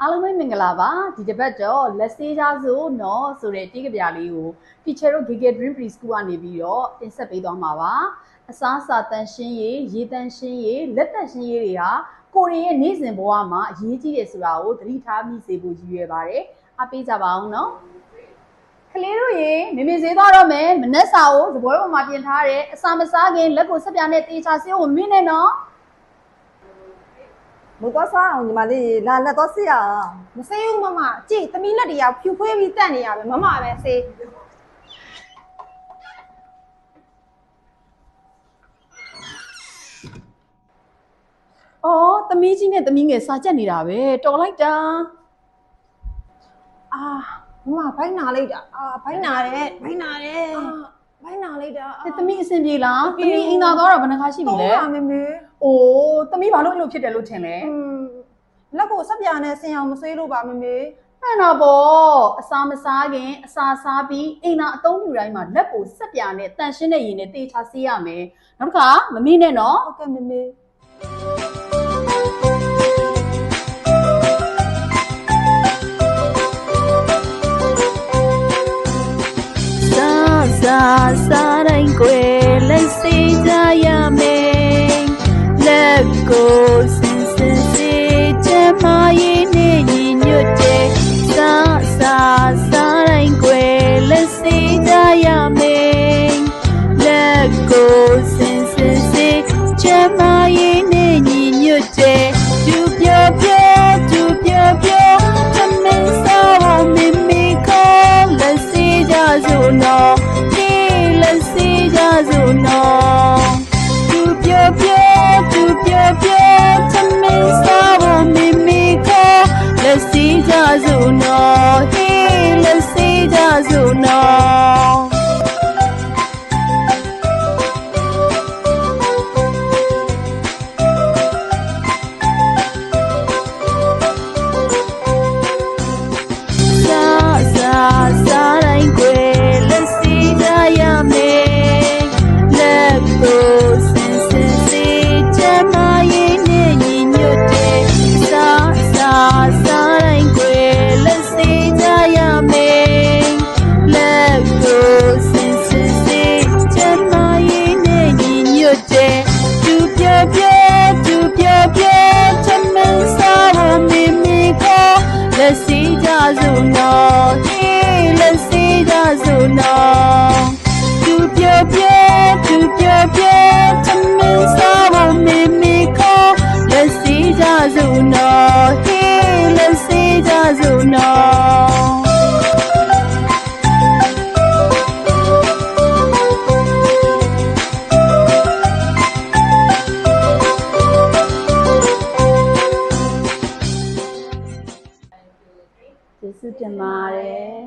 အားလုံးပဲမင်္ဂလာပါဒီတစ်ပတ်တော့လက်ဆေးကြစို့နော်ဆိုတဲ့တိကပြလေးကို teacher တို့ Giggle Dream Preschool ကနေပြီးတော့တင်ဆက်ပေးသွားမှာပါအစားအစာတန်ရှင်းရေးရေတန်ရှင်းရေးလက်တန်ရှင်းရေးတွေဟာကိုရီးရဲ့နေ့စဉ်ဘဝမှာအရေးကြီးတယ်ဆိုတာကိုသတိထားမိစေဖို့ရည်ရွယ်ပါတယ်အားပေးကြပါအောင်နော်ကလေးတို့ရေမေဈေးသွားတော့မယ်မနက်စာကိုစပွဲပေါ်မှာပြင်ထားတယ်အစာမစားခင်လက်ကိုဆက်ပြားနဲ့တေချာဆေးကိုမင်းနဲ့နော်မတော်စားအောင်ညီမလေးလာလက်တော့ဆေးရအောင်မဆေးဘူးမမကြည့်သမီးလက်တွေကဖြူဖွေးပြီးတက်နေရပဲမမပဲဆေးအော်သမီးကြီးနဲ့သမီးငယ်စာကြက်နေတာပဲတော်လိုက်တာအာမမဘိုင်းနာလိုက်တာဘိုင်းနာတယ်ဘိုင်းနာလိုက်တာသမီးအဆင်ပြေလားသမီးအင်သာသွားတော့ဘယ်နှခါရှိပြီလဲမေမေအိုးသမီးဘာလို့အဲ့လိုဖြစ်တယ်လို့ထင်လဲလက်ကိုဆက်ပြာနဲ့ဆင်အောင်မဆေးလို့ပါမေမေမှန်တော့ပေါ့အစာမစားခင်အစာစားပြီးအိမ်သာအသုံးပြုတိုင်းမှာလက်ကိုဆက်ပြာနဲ့တန်ရှင်းတဲ့ရေနဲ့တေချာဆေးရမယ်နောက်တစ်ခါမမေ့နဲ့နော်ဟုတ်ကဲ့မေမေစားတိုင်းကိုလက်စေးကြရမယ်လက်ကိုစင်စင်စေးချမရေးနေညီညွတ်တဲ့စားတိုင်းကိုလက်စေးကြရမယ်လက်ကိုစင်စင်စေးချမရေးနေညီညွတ်တဲ့သူပြောသမင်းစားဖို့မိမိကိုလက်စေးကြစို့နော်no tu pio tammin sabo mimiko let's see jazu no hey let's see jazu no Let's see jazu no, hey, let's see jazu no. Tu pio, tammin sabo mimiko. Let's see jazu no, hey, let's see jazu no.ကျေးဇူးတင်ပါတယ်